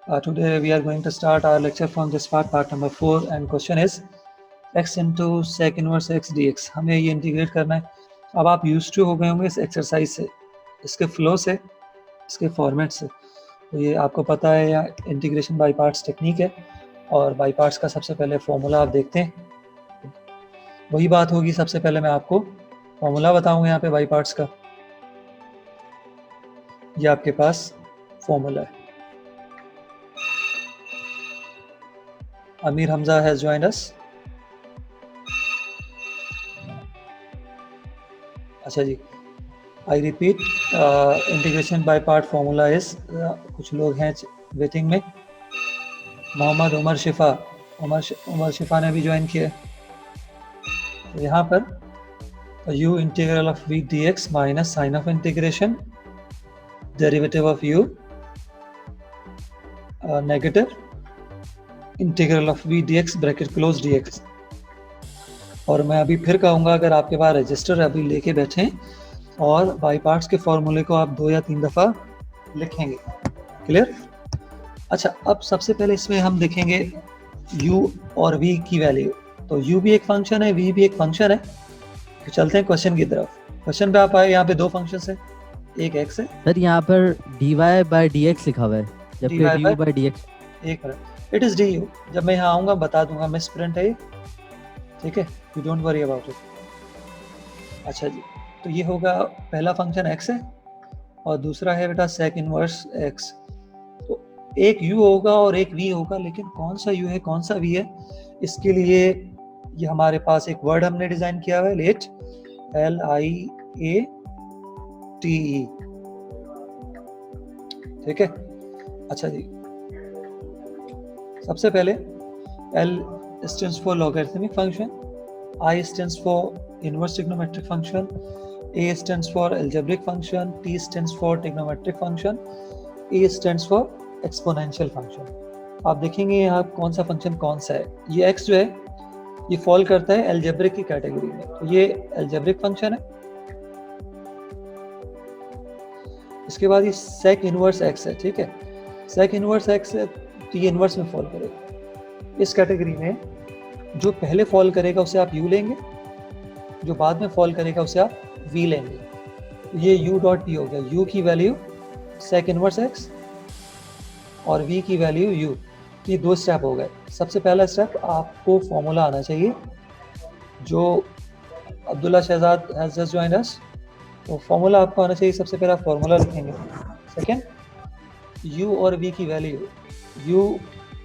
Today we are going to start our lecture from this part number 4, and question is x into sec inverse x dx. हमें ये integrate करना है. अब आप use to हो गए होंगे इस एक्सरसाइज से, इसके फ्लो से, इसके फॉर्मेट से. तो ये आपको पता है, या इंटीग्रेशन बाय पार्ट्स टेक्निक है, और बाय पार्ट्स का सबसे पहले फॉर्मूला आप देखते हैं. वही बात होगी, सबसे पहले मैं आपको फॉर्मूला बताऊंगा यहाँ पे बाय पार्ट्स का. ये आपके पास फॉर्मूला है. Amir Hamza has joined us. अच्छा जी, I repeat, integration by part formula is, कुछ लोग हैं वेटिंग में. मोहम्मद उमर शिफा, उमर शिफा ने भी ज्वाइन किया. तो यहाँ पर u integral of v dx minus sign of integration derivative of u negative integral of v dx bracket close dx. और मैं अभी फिर कहूँगा, अगर आपके पास रजिस्टर अभी लेके बैठें और बाई पार्ट्स के फॉर्मूले को आप 2 या 3 दफ़ा लिखेंगे. क्लियर? अच्छा, अब सबसे पहले इसमें हम देखेंगे u और v की वैल्यू. तो u भी एक फंक्शन है, v भी एक फंक्शन है. तो चलते हैं क्वेश्चन की तरफ. क्वेश्चन पे आप आए, यहाँ पे 2 फंक्शन है, एक x है. सर यहाँ पर dy by dx लिखा हुआ है, जबकि du by dx. एक मिनट, इट इज du. जब मैं यहाँ आऊँगा बता दूंगा, मिस प्रिंट है ये, ठीक है, you don't worry about it. अच्छा जी, तो ये होगा, पहला फंक्शन x है और दूसरा है बेटा sec इनवर्स x. तो एक u होगा और एक v होगा, लेकिन कौन सा u है कौन सा v है, इसके लिए ये हमारे पास एक वर्ड हमने डिजाइन किया हुआ है, लेट LIATE. ठीक है. अच्छा जी, सबसे पहले L stands for logarithmic function, I stands for inverse trigonometric function, A stands for algebraic function, T stands for trigonometric function, A stands for exponential function. आप देखेंगे यहाँ कौन सा फंक्शन कौन सा है. ये x जो है ये फॉल करता है algebraic की कैटेगरी में, तो ये algebraic फंक्शन है. इसके बाद ये sec इनवर्स x है. ठीक है, sec इनवर्स x है तो ये इनवर्स में फॉल करेगा. इस कैटेगरी में जो पहले फॉल करेगा उसे आप u लेंगे, जो बाद में फॉल करेगा उसे आप v लेंगे. ये u डॉट p हो गया. u की वैल्यू sec इनवर्स x और v की वैल्यू u. ये 2 स्टेप हो गए. सबसे पहला स्टेप, आपको फॉर्मूला आना चाहिए, जो Abdullah Shahzad has just joined us. तो फॉर्मूला आपको आना चाहिए. सबसे पहला फॉर्मूला लिखेंगे. सेकेंड, u और v की वैल्यू. u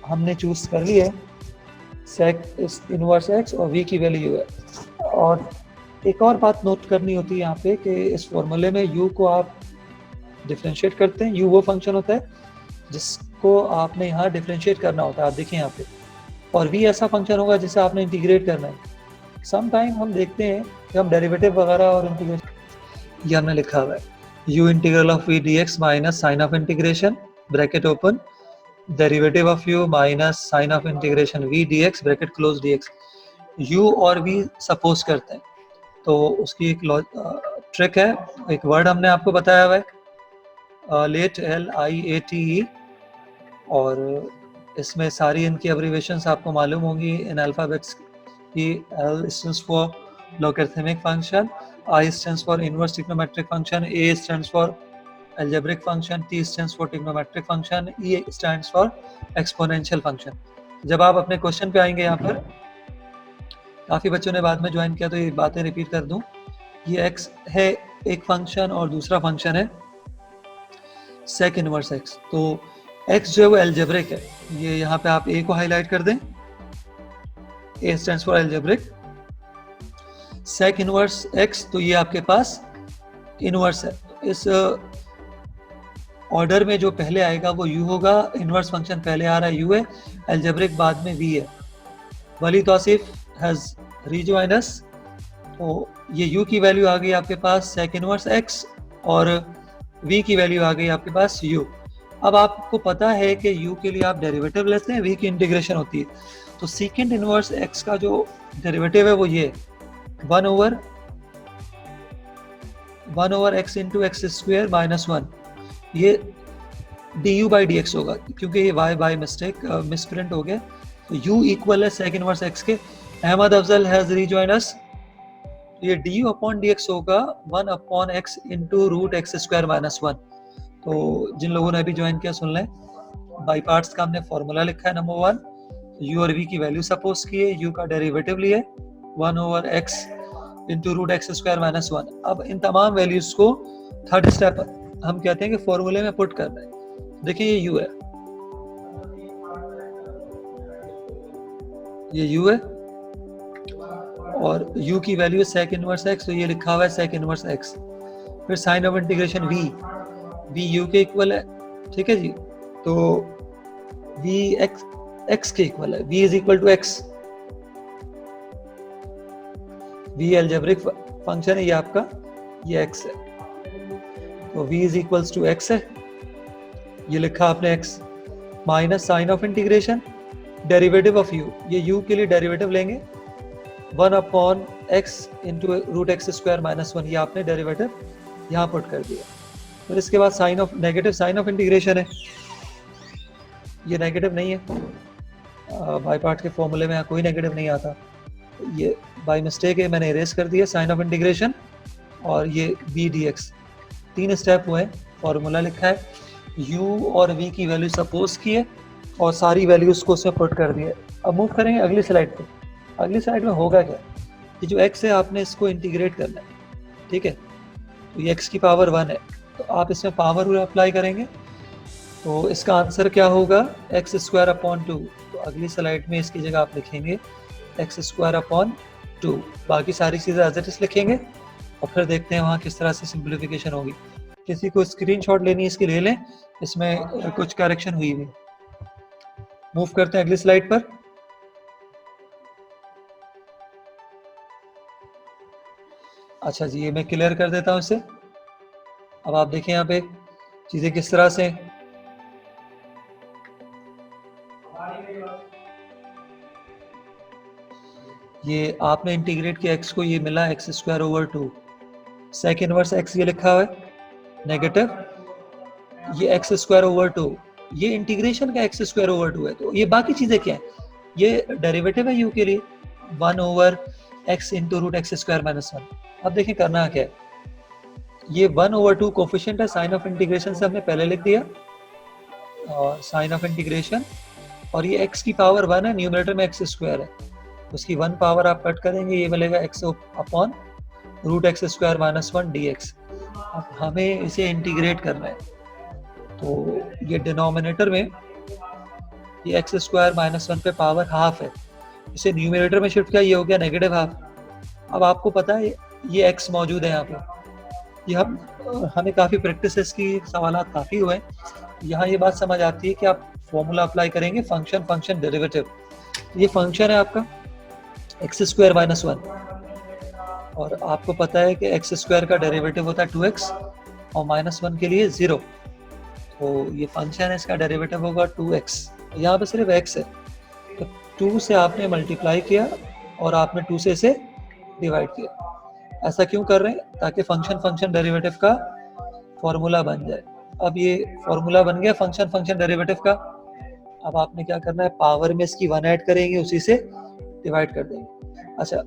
हमने चूज कर ली है, sec इनवर्स x, और v की वैल्यू है. और एक और बात नोट करनी होती है यहाँ पे कि इस फॉर्मूले में u को आप डिफरेंशिएट करते हैं. u वो फंक्शन होता है जिसको आपने यहाँ डिफरेंशिएट करना होता है. आप देखें यहाँ पे. और v ऐसा फंक्शन होगा जिसे आपने इंटीग्रेट करना है. सम टाइम हम देखते हैं कि हम डेरिवेटिव वगैरह और इंटीग्रेशन, ये हमने लिखा हुआ है u integral of v dx minus sign of integration bracket open derivative of u minus sign of integration v dx bracket close dx. u और v सपोज करते हैं, तो उसकी एक ट्रिक है. एक वर्ड हमने आपको बताया हुआ है, लेट LIATE, और इसमें सारी इनकी एब्रीवेशंस आपको मालूम होंगी इन अल्फ़ाबेट्स की. L stands for logarithmic function, I stands for inverse trigonometric function, A stands for algebraic function, T stands for trigonometric function, E stands for exponential function. जब आप अपने क्वेश्चन पे आएंगे, यहाँ पर काफ़ी बच्चों ने बाद में ज्वाइन किया तो ये बातें रिपीट कर दूं. ये x है एक फंक्शन और दूसरा फंक्शन है sec इनवर्स x. तो x जो है वो algebraic है. ये यहाँ पे आप a को हाईलाइट कर दें. A stands for algebraic. sec inverse x, तो ये आपके पास इनवर्स है. इस ऑर्डर में जो पहले आएगा वो u होगा. इनवर्स फंक्शन पहले आ रहा है, u है. algebraic बाद में v है. वली तौसीफ हैज रीजॉइन अस. तो ये u की वैल्यू आ गई आपके पास sec इनवर्स x, और v की वैल्यू आ गई आपके पास u. अब आपको पता है कि u के लिए आप डेरिवेटिव लेते हैं, v की इंटीग्रेशन होती है. तो सेकेंड इनवर्स x का जो डेरिवेटिव है वो ये 1 over x into x square minus 1. ये du by dx होगा, क्योंकि ये y by मिस्टेक मिसप्रिंट हो गया। तो u इक्वल है sec इनवर्स x के। Ahmed Afzal has rejoined us. ये du अपॉन dx होगा 1 upon x into root x square minus 1। तो जिन लोगों ने अभी ज्वाइन किया सुन लें, बाई पार्ट्स का हमने फॉर्मूला लिखा है। नंबर 1, u और v की वैल्यू सपोज की है, u का डेरिवेटिव लिए 1 over x into root x square minus 1। अब इन तमाम वैल्यूज को थर्ड स्टेप हम कहते हैं कि फॉर्मूले में पुट करना है। देखिए ये u है, ये u है और u की वैल्यू है sec इनवर्स x, तो ये लिखा हुआ है sec इनवर्स x। फिर sign of integration v u के इक्वल है, ठीक है जी। तो v x के इक्वल है, v is equal to x। v algebraic function है ये आपका, ये x है, तो v is equals to x है, ये लिखा आपने x minus sign of integration derivative of u। ये u के लिए डेरिवेटिव लेंगे 1 upon x into root x square minus 1, ये आपने डेरिवेटिव यहाँ पुट कर दिया। फिर इसके बाद sign of negative sign of integration है, ये नेगेटिव नहीं है, बाई पार्ट के फॉर्मूले में यहाँ कोई नेगेटिव नहीं आता, ये बाई मिस्टेक है, मैंने इरेज कर दिया साइन ऑफ इंटीग्रेशन। और ये v dx, 3 स्टेप हुए, फॉर्मूला लिखा है, u और v की वैल्यू सपोज की है और सारी वैल्यूज को उसमें पुट कर दिया। अब मूव करेंगे अगली स्लाइड पे। अगली स्लाइड में होगा क्या, ये जो x है आपने इसको इंटीग्रेट करना है, ठीक है। तो ये x की पावर 1 है, तो आप इसमें पावर रूल अप्लाई करेंगे, तो इसका आंसर क्या होगा, एक्स स्क्वायर अपॉन 2। तो अगली स्लाइड में इसकी जगह आप लिखेंगे एक्स स्क्वायर अपॉन 2, बाकी सारी चीज़ें एज इट इज लिखेंगे और फिर देखते हैं वहाँ किस तरह से सिंप्लीफिकेशन होगी। किसी को स्क्रीनशॉट लेनी है इसकी ले लें, इसमें कुछ करेक्शन हुई हुई। मूव करते हैं अगली स्लाइड पर। अच्छा जी, ये मैं क्लियर कर देता हूँ इसे। अब आप देखें यहाँ पे चीजें किस तरह से, ये आपने इंटीग्रेट किया x को, ये मिला x square over 2, sec inverse x ये लिखा हुआ है नेगेटिव, ये एक्स स्क्वायर ओवर 2, ये इंटीग्रेशन का एक्स स्क्वायर ओवर 2 है। तो ये बाकी चीजें क्या है, ये डेरिवेटिव है u के लिए 1 over x into root x square minus 1। अब देखिए करना क्या है, ये 1 ओवर 2 कोफिशिएंट है, साइन ऑफ इंटीग्रेशन से हमने पहले लिख दिया, और साइन ऑफ इंटीग्रेशन, और ये x की पावर 1 है, न्यूमरेटर में एक्स स्क्वायर है, उसकी 1 पावर आप कट करेंगे, ये मिलेगा x upon root x square minus 1 dx। अब हमें इसे इंटीग्रेट करना है, तो ये डिनोमिनेटर में ये एक्स स्क्वायर माइनस 1 पे पावर हाफ है, इसे न्यूमरेटर में शिफ्ट किया, ये हो गया नेगेटिव हाफ। अब आपको पता है ये x मौजूद है यहाँ पे, ये हमें काफ़ी प्रैक्टिस इसकी, सवाल काफ़ी हुए, यहाँ ये बात समझ आती है कि आप फॉर्मूला अप्लाई करेंगे फंक्शन डेरिवेटिव। ये फंक्शन है आपका एक्स स्क्वायर माइनस 1, और आपको पता है कि एक्स स्क्वायर का डेरिवेटिव होता है 2x और माइनस 1 के लिए 0, तो ये फंक्शन है, इसका डेरिवेटिव होगा 2x, यहाँ पे सिर्फ x है, तो 2 से आपने मल्टीप्लाई किया और आपने 2 से इसे डिवाइड किया। ऐसा क्यों कर रहे हैं, ताकि फंक्शन डेरिवेटिव का फॉर्मूला बन जाए। अब ये फॉर्मूला बन गया फंक्शन डेरिवेटिव का। अब आपने क्या करना है, पावर में इसकी 1 ऐड करेंगे, उसी से डिवाइड कर देंगे। अच्छा,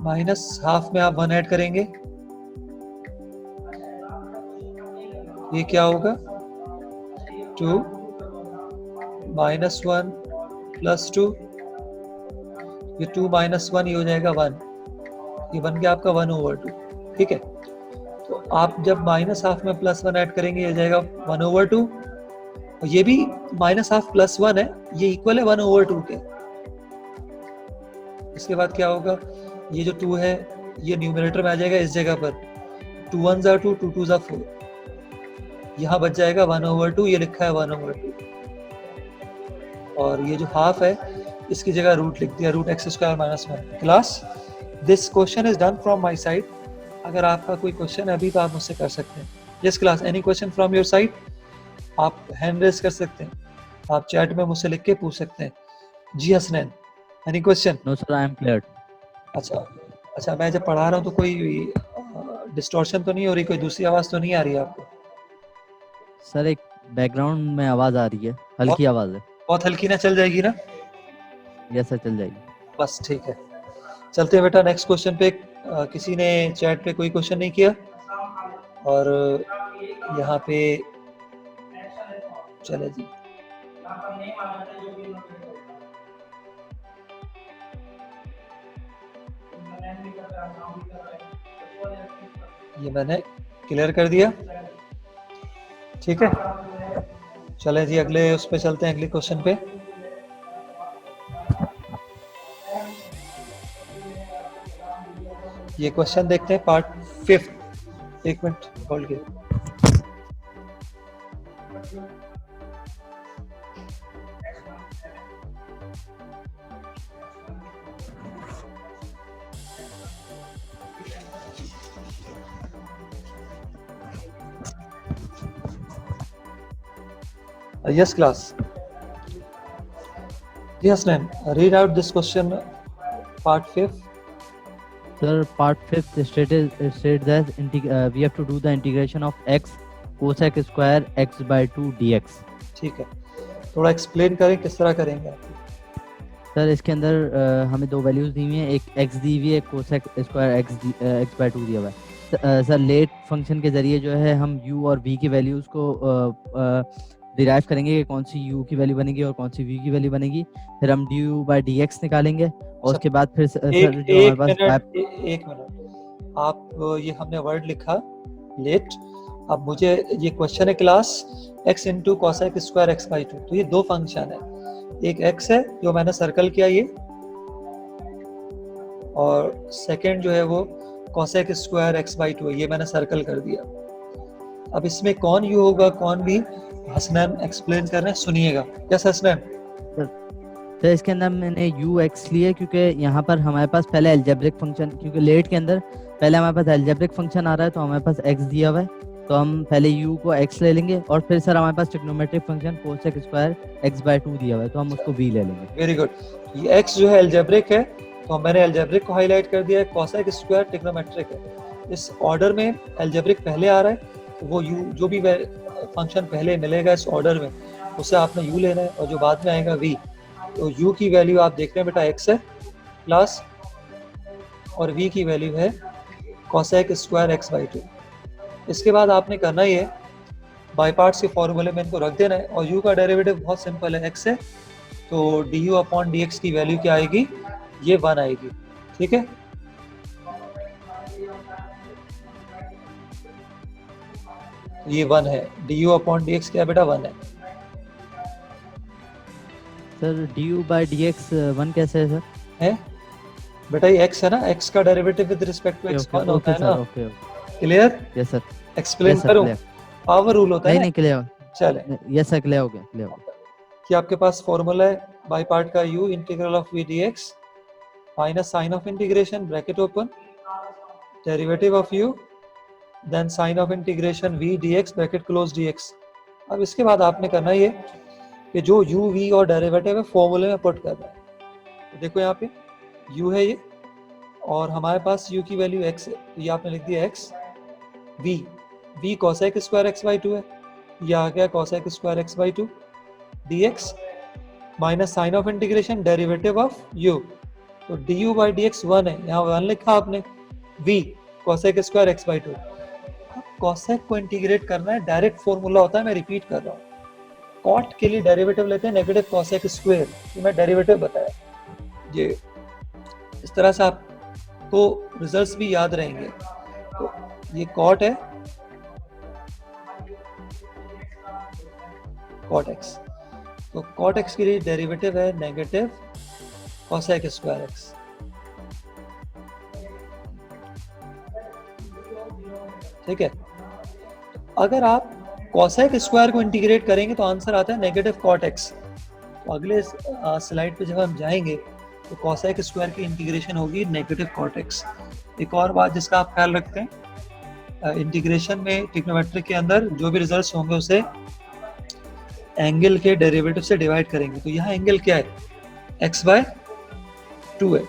माइनस हाफ में आप 1 ऐड करेंगे, ये क्या होगा 2 माइनस 1 प्लस 2, ये 2 माइनस 1 ये हो जाएगा 1, ये बन गया आपका 1 ओवर 2, ठीक है। तो आप जब माइनस हाफ में प्लस 1 ऐड करेंगे, ये जाएगा 1 ओवर 2, और ये भी माइनस हाफ प्लस 1 है, ये इक्वल है 1 ओवर 2 के। इसके बाद क्या होगा, ये जो 2 है ये न्यूमरेटर में आ जाएगा इस जगह पर, 2 1 ज़ा 2, 2 2 ज़ा 4, यहाँ बच जाएगा 1 ओवर 2, ये लिखा है 1 ओवर 2, और ये जो हाफ है इसकी जगह रूट लिख दिया, root x square minus 1। Class, this question is done from my side. अगर आपका कोई क्वेश्चन है अभी तो आप मुझसे कर सकते हैं। Yes class, any question from your side, आप हैंड रेज कर सकते हैं, आप चैट में मुझसे लिख के पूछ सकते हैं। जी Hasnain, any question? No sir, I am clear. अच्छा, मैं जब पढ़ा रहा हूँ तो कोई डिस्टॉर्शन तो नहीं हो रही, कोई दूसरी आवाज़ तो नहीं आ रही है आपको? सर एक बैकग्राउंड में आवाज आ रही है, हल्की आवाज है। बहुत हल्की ना, चल जाएगी ना? यस सर, चल जाएगी। बस ठीक है, चलते हैं बेटा नेक्स्ट क्वेश्चन पे। किसी ने चैट पे कोई क्वेश्चन नहीं किया, और यहाँ पे चले जी। ये मैंने क्लियर कर दिया, ठीक है। चले जी अगले उस पे चलते हैं, अगले क्वेश्चन पे। ये क्वेश्चन देखते हैं, पार्ट 5। एक मिनट होल्ड के। Yes, class. Yes, ma'am. Read out this question, part 5. Sir, part 5 states that we have to do the integration of x cosec square x by 2 dx. ठीक है, थोड़ा explain करें किस तरह करेंगे आप? सर इसके अंदर हमें दो वैल्यूज दी हुई हैं, एक x दी हुई है, एक कोसेक स्क्वायर x बाय 2 दिया हुआ है। सर लेट फंक्शन के जरिए जो है हम u और v की वैल्यूज को डिराइव करेंगे कि कौन सी u की वैल्यू बनेगी और कौन सी v की वैल्यू बनेगी। फिर हम du बाय dx निकालेंगे और उसके बाद फिर सर जो हमारे पास एक मिनट, आप ये हमने वर्ड लिखा लेट, अब मुझे ये क्वेश्चन है class x into cosec square x by 2, तो ये दो फंक्शन है, एक x है जो मैंने सर्कल किया ये, और सेकंड जो है वो कॉसेक स्क्वायर एक्स बाई 2 है, ये मैंने सर्कल कर दिया। अब इसमें कौन u होगा कौन v, हसनैन एक्सप्लेन कर रहे हैं, सुनिएगा। यस हसनैन। तो इसके अंदर मैंने ux लिए क्योंकि यहाँ पर हमारे पास पहले एल्जेब्रिक फंक्शन, क्योंकि लेट के अंदर पहले हमारे पास एल्जेब्रिक फंक्शन आ रहा है तो हमारे पास x दिया हुआ है, तो हम पहले u को x ले लेंगे और फिर सर हमारे पास trigonometric function cosec square x by 2 दिया हुआ है तो हम उसको v ले लेंगे। वेरी गुड, ये x जो है एल्जेब्रिक है तो मैंने एल्जेब्रिक को हाईलाइट कर दिया है, कोसेक स्क्वायर ट्रिग्नोमेट्रिक है। इस ऑर्डर में एल्जेब्रिक पहले आ रहा है तो वो u जो भी फंक्शन पहले मिलेगा इस ऑर्डर में उसे आपने u लेना है, और जो बाद में आएगा v, तो u की वैल्यू आप देख रहे हैं बेटा x है प्लस, और v की वैल्यू है कोसेक स्क्वायर एक्स बाई 2। इसके बाद आपने करना ही है बाई पार्ट्स के फॉर्मूले में इनको रख देना है, और u का डेरिवेटिव बहुत सिंपल है, x है तो du अपॉन dx की वैल्यू क्या आएगी, ये 1 आएगी, ठीक है। ये 1 है, du अपॉन dx क्या बेटा 1 है। सर du बाय dx 1 कैसे है सर? है बेटा ये x है ना, x का derivative with respect to x 1 होता है ना। Okay clear? Yes sir. Explain करूं? पावर रूल होता है नहीं क्लियर। चले, यस सर क्लियर हो गया। कि आपके पास फॉर्मूला है बाय पार्ट का u integral of v dx minus sign of integration bracket open derivative of u then sign of integration v dx bracket close dx। अब इसके बाद आपने करना ये कि जो u v और डेरिवेटिव है फॉर्मूले में पुट करना है। तो देखो यहाँ पे u है ये, और हमारे पास u की वैल्यू x है, तो ये आपने लिख दिया x, v cosec square x by 2 है, ये आ गया cosec square x by 2 dx minus sign of integration derivative of u, तो du बाई dx 1 है, यहाँ 1 लिखा आपने, v cosec square x by 2। अब कोसेक को इंटीग्रेट करना है, डायरेक्ट फॉर्मूला होता है, मैं रिपीट कर रहा हूँ, कॉट के लिए डेरिवेटिव लेते हैं नेगेटिव कोसेक स्क्वायर, ये मैं डेरिवेटिव बताया, ये इस तरह से आपको रिजल्ट्स भी याद रहेंगे। तो ये कॉट है, कॉट एक्स, तो कॉट एक्स के लिए डेरिवेटिव है नेगेटिव कोसेक स्क्वायर एक्स। ठीक है, अगर आप कोसेक स्क्वायर को इंटीग्रेट करेंगे तो आंसर आता है नेगेटिव कॉट एक्स। तो अगले स्लाइड पे जब हम जाएंगे तो कोसेक स्क्वायर की इंटीग्रेशन होगी नेगेटिव कॉट एक्स। एक और बात जिसका आप ख्याल रखते हैं, इंटीग्रेशन में ट्रिग्नोमेट्री के अंदर जो भी रिजल्ट्स होंगे उसे एंगल के डेरिवेटिव से डिवाइड करेंगे। तो यहाँ एंगल क्या है, x बाय 2 है,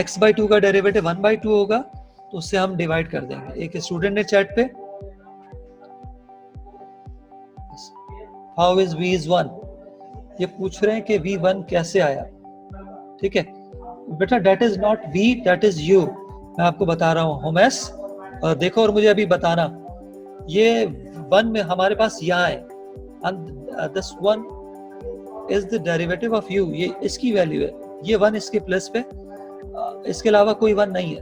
x बाय 2 का डेरिवेटिव 1 बाय 2 होगा, तो उससे हम डिवाइड कर देंगे। एक स्टूडेंट ने चैट पे हाउ इज v इज 1, ये पूछ रहे हैं कि v1 कैसे आया, ठीक है बेटा, that is not v, that is u, मैं आपको बता रहा हूँ होमेस, और देखो और मुझे अभी बताना, ये 1 में हमारे पास यहाँ है, and this 1 is the derivative of u, ये इसकी वैल्यू है, ये 1 इसके प्लस पे, इसके अलावा कोई 1 नहीं है,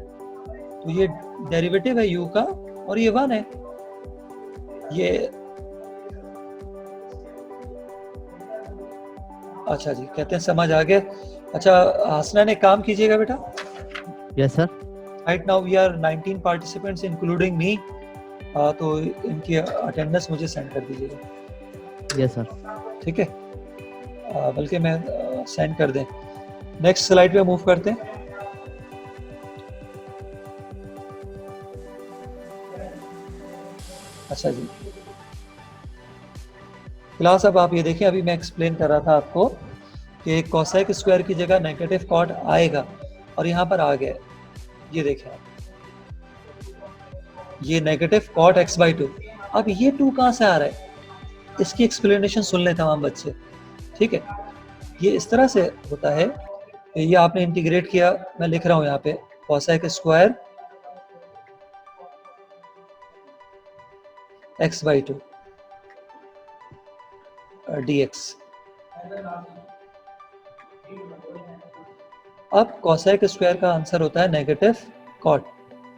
तो ये डेरिवेटिव है u का और ये 1 है, ये अच्छा जी, कहते हैं समझ आ गया। अच्छा हसनैन एक काम कीजिएगा बेटा, yes sir. Right now we are 19 participants including me, तो इनकी अटेंडेंस मुझे सेंड कर दीजिएगा। Yes sir. ठीक है, बल्कि मैं सेंड कर दें। नेक्स्ट स्लाइड पे मूव करते हैं। अच्छा जी क्लास, अब आप ये देखिए, अभी मैं एक्सप्लेन कर रहा था आपको कि कोसेक स्क्वायर की जगह नेगेटिव कॉट आएगा और यहाँ पर आ गया, ये देखें आप, ये नेगेटिव कॉट x/2। अब ये 2 कहाँ से आ रहा है, इसकी एक्सप्लेनेशन सुन ले तमाम बच्चे, ठीक है। ये इस तरह से होता है, ये आपने इंटीग्रेट किया, मैं लिख रहा हूँ यहाँ पे कोसेक स्क्वायर x/2 dx। अब कोसेक स्क्वायर का आंसर होता है नेगेटिव कॉट,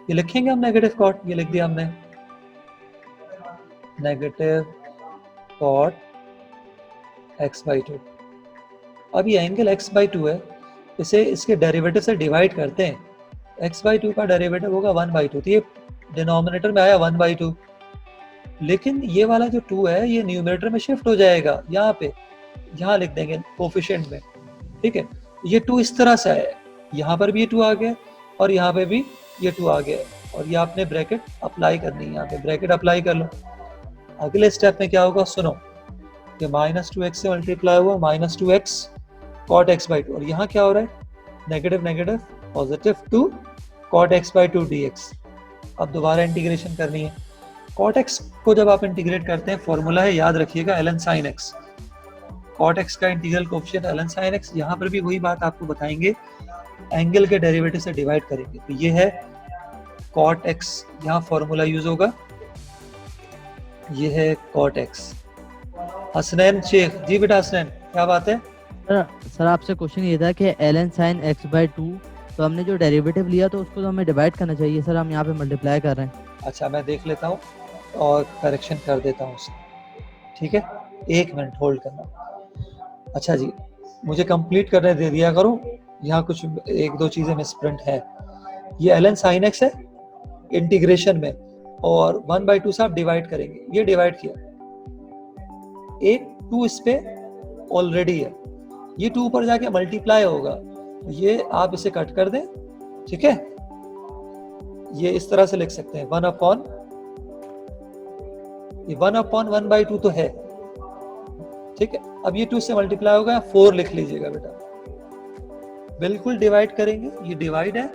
ये लिखेंगे हम नेगेटिव कॉट, ये लिख दिया हमने नेगेटिव कॉट x/2। अब ये एंगल x/2 है, इसे इसके डेरिवेटिव से डिवाइड करते हैं, x/2 का डेरिवेटिव होगा 1/2, तो ये डिनोमिनेटर में आया 1/2, लेकिन ये वाला जो 2 है ये न्यूमरेटर में शिफ्ट हो जाएगा, यहाँ पे, यहाँ लिख देंगे कोफिशिएंट में, ठीक है। ये 2 इस तरह से आया, यहाँ पर भी ये 2 आ गया और यहाँ पे भी ये 2 आ गया, और ये आपने ब्रैकेट अप्लाई करनी है, यहाँ पे ब्रैकेट अप्लाई कर लो। अगले स्टेप में क्या होगा सुनो, ये -2x से मल्टीप्लाई हुआ -2x कॉट x/2, और यहाँ क्या हो रहा है negative negative positive 2 cot x/2 dx। अब दोबारा इंटीग्रेशन करनी है, कॉट x को जब आप इंटीग्रेट करते हैं फॉर्मूला है, याद रखिएगा ln sin x, cot x का integral coefficient ln sin x, यहाँ पर भी वही बात आपको बताएंगे, एंगल के डेरिवेटिव से डिवाइड करेंगे, तो ये है कॉट x, यहाँ फॉर्मूला यूज होगा, ये है कॉट x। हसनैन शेख जी, बेटा हसनैन क्या बात है? सर आपसे क्वेश्चन ये था कि ln sin x/2, तो हमने जो डेरिवेटिव लिया तो उसको तो हमें डिवाइड करना चाहिए सर, हम यहाँ पे मल्टीप्लाई कर रहे हैं। अच्छा मैं देख लेता हूँ और करेक्शन कर देता हूँ उसे, ठीक है, 1 मिनट होल्ड करना। अच्छा जी, मुझे कंप्लीट करने दे दिया करो, यहाँ कुछ 1-2 चीज़ें मिसप्रिंट है। ये ln sin x है इंटीग्रेशन में, और 1/2 से आप डिवाइड करेंगे, ये डिवाइड किया, एक 2 इस पे ऑलरेडी है, ये 2 ऊपर जाके मल्टीप्लाई होगा, ये आप इसे कट कर दें, ठीक है। ये इस तरह से लिख सकते हैं 1/, ये 1/1/2 तो है, ठीक है। अब ये 2 से मल्टीप्लाई होगा, 4 लिख लीजिएगा बेटा, बिल्कुल डिवाइड करेंगे, ये डिवाइड है,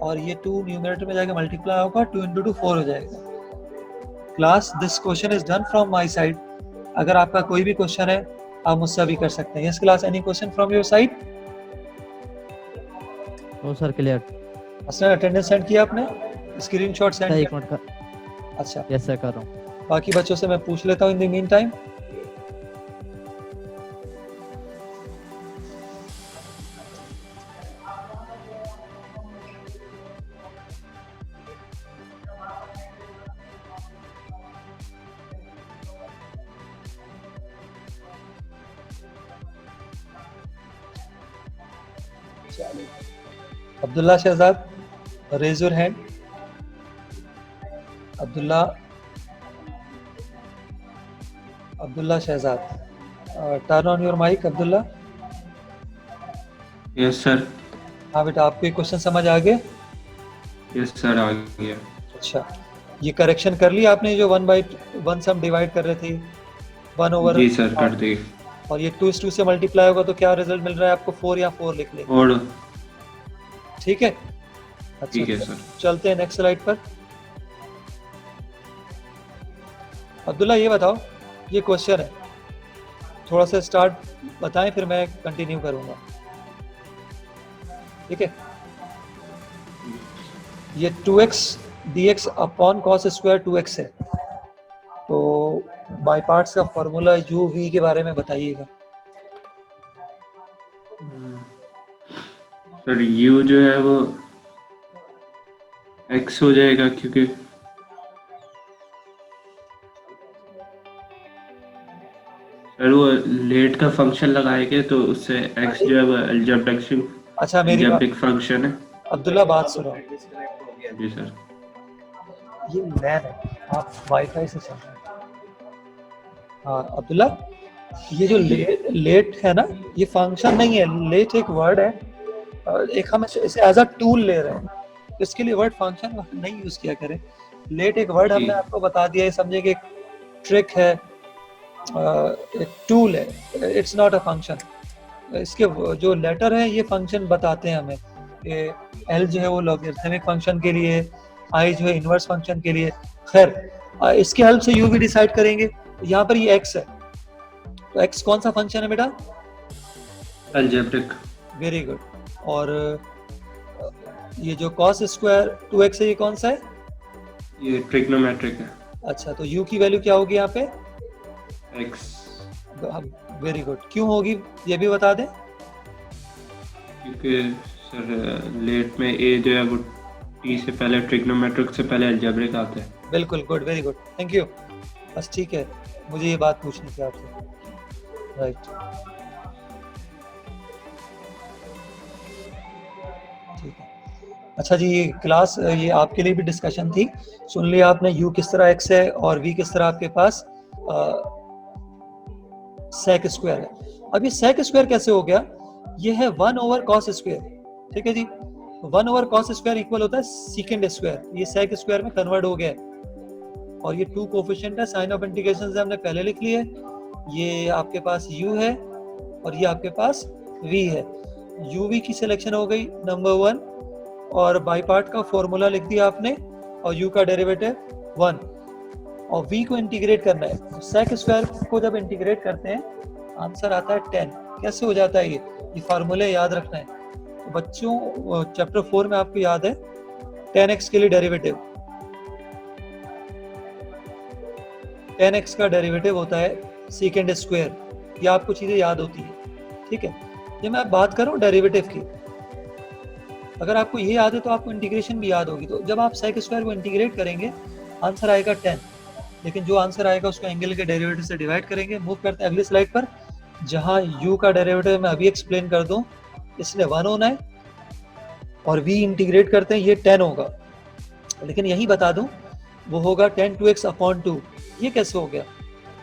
और ये 2 न्यूमरेटर में जाके मल्टीप्लाई होगा, 2 × 2 4 हो जाएगा। Class, this question is done from my side. अगर आपका कोई भी क्वेश्चन है आप मुझसे भी कर सकते हैं। Yes class, any question from your side? No sir, clear. Aslan attendance send किया आपने, स्क्रीनशॉट सेंड सर 1 किया? मिनट का, अच्छा यस सर कर रहा हूँ। बाकी बच्चों से मैं पूछ लेता हूँ in the meantime. Abdullah Shahzad, raise your hand. Abdullah Shahzad, turn on your mic Abdullah. Yes sir. हाँ बेटा, आपको क्वेश्चन समझ आ गए? यस सर, आ गया। अच्छा, ये करेक्शन कर लिया आपने, जो 1/1 से हम डिवाइड कर रहे थे 1/, जी सर, कर दी। और ये 2 इस 2 से मल्टीप्लाई होगा तो क्या रिजल्ट मिल रहा है आपको? 4 या 4 लिख लेंगे, और ठीक है। अच्छा ठीक है सर। चलते हैं नेक्स्ट स्लाइड पर। अब्दुल्ला ये बताओ, ये क्वेश्चन है, थोड़ा सा स्टार्ट बताएं, फिर मैं कंटिन्यू करूंगा, ठीक है। ये 2x dx upon cos square 2x है, तो बाई पार्ट्स का फॉर्मूला यू वी के बारे में बताइएगा। सर u जो है वो x हो जाएगा, क्योंकि सर वो लेट का फंक्शन लगाएंगे तो उससे x जो है वो अच्छा मेरी बात, एल्जेब्रिक फंक्शन है। अब्दुल्ला बात सुनो, जी सर। ये लैन है, आप वाईफाई से चल रहे हैं। हाँ अब्दुल्ला, ये जो लेट है ना, ये फंक्शन नहीं है, लेट एक वर्ड है, एक हम इसे एज अ टूल ले रहे हैं, तो इसके लिए वर्ड फंक्शन नहीं यूज किया करें। लेट एक वर्ड हमने आपको बता दिया है, समझे कि एक ट्रिक है, एक टूल है, इट्स नॉट अ फंक्शन। इसके जो लेटर है ये फंक्शन बताते हैं हमें, एल जो है वो लॉगरिथमिक फंक्शन के लिए, आई जो है इनवर्स फंक्शन के लिए। खैर इसके हेल्प से यू भी डिसाइड करेंगे। यहाँ पर ये एक्स है, तो एक्स कौन सा फंक्शन है बेटा? एल्जेब्रिक। Very good. और ये जो cos स्क्वायर 2x है, ये कौन सा है? ये ट्रिग्नोमेट्रिक है। अच्छा, तो u की वैल्यू क्या होगी यहाँ पे? x। Very good. क्यों होगी ये भी बता दें। क्योंकि सर लेट में a जो है वो t से पहले, ट्रिग्नोमेट्रिक से पहले एल्जेब्रिक आता है। बिल्कुल, good, very good, thank you. बस ठीक है, मुझे ये बात पूछनी थी आपसे, राइट। ठीक है, अच्छा जी, ये क्लास ये आपके लिए भी डिस्कशन थी, सुन लिया आपने। u किस तरह x है और v किस तरह आपके पास sec स्क्वायर है। अब ये sec स्क्वायर कैसे हो गया? ये है 1 cos स्क्वायर, ठीक है जी। 1 cos स्क्वायर इक्वल होता है secant स्क्वायर, ये sec स्क्वायर में कन्वर्ट हो गया है। और ये 2 कोफिशिएंट है, साइन ऑफ इंटीग्रेशन से हमने पहले लिख लिए। ये आपके पास u है और ये आपके पास v है। uv की सिलेक्शन हो गई नंबर 1, और बाई पार्ट का फॉर्मूला लिख दिया आपने, और u का डेरिवेटिव 1, और v को इंटीग्रेट करना है। तो sec स्क्वायर को जब इंटीग्रेट करते हैं आंसर आता है 10। कैसे हो जाता है ये फार्मूले याद रखना है। तो बच्चों चैप्टर 4 में आपको याद है 10x के लिए डेरिवेटिव, 10x का डेरिवेटिव होता है सेकेंड स्क्वायर। ये आपको चीजें याद होती है, ठीक है। ये मैं बात कर रहा हूँ डेरिवेटिव की, अगर आपको ये याद है तो आपको इंटीग्रेशन भी याद होगी। तो जब आप सेक स्क्वायर को इंटीग्रेट करेंगे आंसर आएगा 10, लेकिन जो आंसर आएगा उसको एंगल के डेरिवेटिव से डिवाइड करेंगे। मूव करते हैं अगली स्लाइड पर, जहां u का डेरिवेटिव मैं अभी एक्सप्लेन कर दूं। इसने 1 होना है और v इंटीग्रेट करते हैं, ये 10 होगा, लेकिन यही बता दूं वो होगा 10 2x अपॉन 2। ये कैसे हो गया?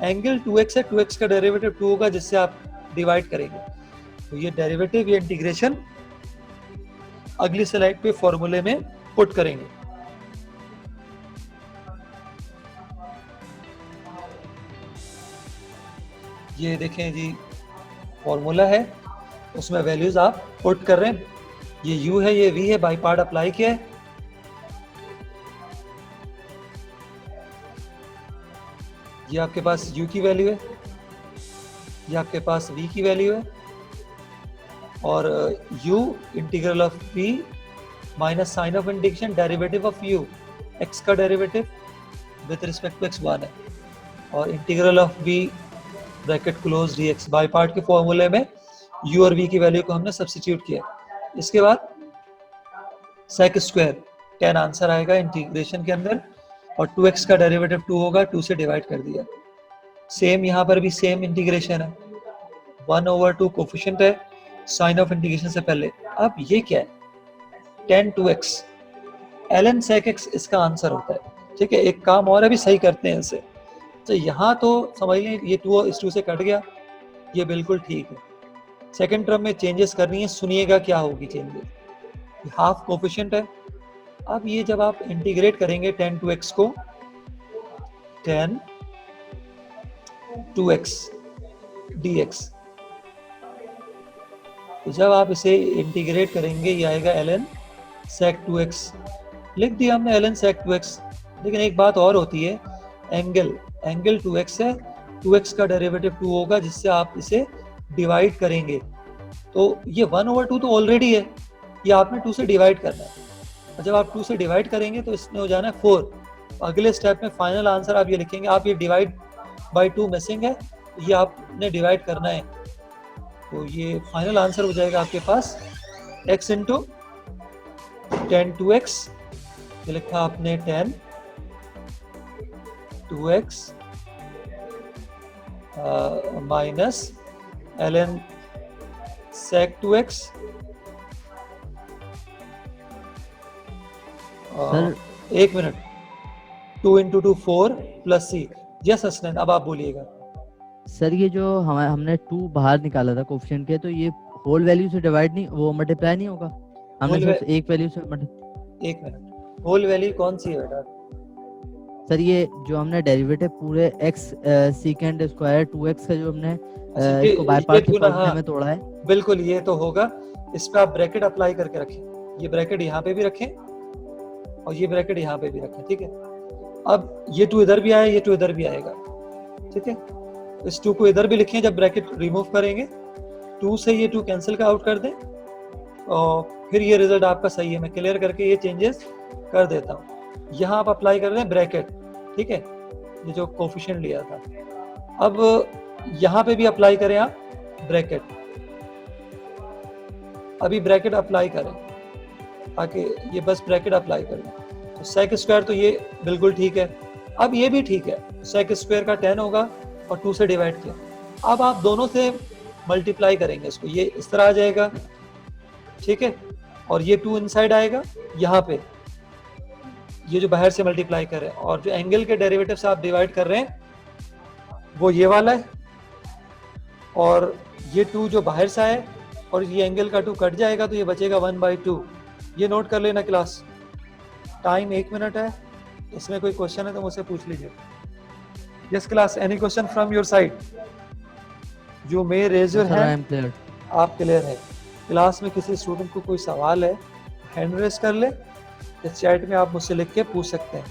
एंगल 2x है, 2x का डेरिवेटिव 2 होगा, जिससे आप डिवाइड करेंगे। तो ये डेरिवेटिव, ये इंटीग्रेशन अगली स्लाइड पे फॉर्मूले में पुट करेंगे। ये देखें जी, फॉर्मूला है, उसमें वैल्यूज आप पुट कर रहे हैं। ये u है, ये v है, बाई पार्ट अप्लाई किया है। ये आपके पास u की वैल्यू है, ये आपके पास v की वैल्यू है, और u integral of v minus sign of integration derivative of u, x का derivative with respect to x1 है, और integral of v bracket close dx। By part के फॉर्मूले में u और v की वैल्यू को हमने सब्स्टिट्यूट किया। इसके बाद सेक स्क्वायर 10 आंसर आएगा इंटीग्रेशन के अंदर, और 2x का डेरिवेटिव 2 होगा, 2 से डिवाइड कर दिया। सेम यहाँ पर भी सेम इंटीग्रेशन है, 1/2 कोफिशिएंट है साइन ऑफ इंटीग्रेशन से पहले। अब ये क्या है? 10 2x ln sec x इसका आंसर होता है, ठीक है। एक काम और अभी सही करते हैं इसे। तो यहाँ तो समझ लें ये 2 इस 2 से कट गया, ये बिल्कुल ठीक है। सेकंड टर्म में चेंजेस करनी है, सुनिएगा क्या होगी चेंजेस। हाफ कोफिशिएंट है। अब ये जब आप इंटीग्रेट करेंगे 10 2x को, 10 2x dx, तो जब आप इसे इंटीग्रेट करेंगे ये आएगा ln sec 2x। लिख दिया हमने ln sec 2x, लेकिन एक बात और होती है, एंगल 2x है 2x का डेरिवेटिव 2 होगा जिससे आप इसे डिवाइड करेंगे। तो ये 1/2 तो ऑलरेडी है, ये आपने 2 से डिवाइड करना है, और जब आप 2 से डिवाइड करेंगे तो इसमें हो जाना है 4। अगले स्टेप में फाइनल आंसर आप ये लिखेंगे, आप ये डिवाइड बाई 2 मिसिंग है, ये आपने डिवाइड करना है, तो ये फाइनल आंसर हो जाएगा आपके पास x इंटू 10 2x, ये लिखा आपने 10 2x minus ln sec 2x sir एक minute, 2 into 2 4 plus c। Yes Hasnain, अब आप बोलिएगा। सर ये जो हमने 2 बाहर निकाला था कोफिशिएंट के, तो ये होल वैल्यू से डिवाइड नहीं, वो मल्टीप्लाई नहीं होगा, हमने Whole सिर्फ एक वैल्यू से एक मिनट, होल वैल्यू कौन सी है बेटा? सर ये जो हमने डेरिवेटिव पूरे x सेकंड स्क्वायर 2x का जो हमने इसको बाय पार्ट के फॉर्म में तोड़ा है। बिल्कुल, ये तो होगा। इस पे आप ब्रैकेट अप्लाई करके रखें, ये ब्रैकेट यहाँ पे भी रखें और ये ब्रैकेट यहाँ पे भी रखें, ठीक है। अब ये 2 इधर भी आया, ये 2 इधर भी आएगा, ठीक है। इस 2 को इधर भी लिखें, जब ब्रैकेट रिमूव करेंगे 2 से ये 2 कैंसिल आउट कर दें और फिर ये रिजल्ट आपका सही है। मैं क्लियर करके ये चेंजेस कर देता हूँ। यहाँ आप अप्लाई कर रहे हैं ब्रैकेट, ठीक है, ये जो कोफिशिएंट लिया था। अब यहाँ पे भी अप्लाई करें आप ब्रैकेट, अभी ब्रैकेट अप्लाई करें ताकि ये बस ब्रैकेट अप्लाई करें। तो सेक स्क्वायर तो ये बिल्कुल ठीक है। अब ये भी ठीक है, सेक स्क्वायर का 10 होगा और 2 से डिवाइड किया। अब आप दोनों से मल्टीप्लाई करेंगे इसको, ये इस तरह आ जाएगा, ठीक है, और ये 2 इनसाइड आएगा यहाँ पे, ये जो बाहर से मल्टीप्लाई कर रहे हैं, और जो एंगल के डेरिवेटिव से आप डिवाइड कर रहे हैं वो ये वाला है, और ये 2 जो बाहर से आए और ये एंगल का 2 कट जाएगा तो ये बचेगा 1/2। ये नोट कर लेना क्लास। टाइम 1 मिनट है, इसमें कोई क्वेश्चन है तो मुझसे पूछ लीजिए। Yes class, any question from your side? You may raise your hand. आप क्लियर है? क्लास में किसी स्टूडेंट को कोई सवाल है हैंड रेज कर ले, इस चैट में आप मुझसे लिख के पूछ सकते हैं।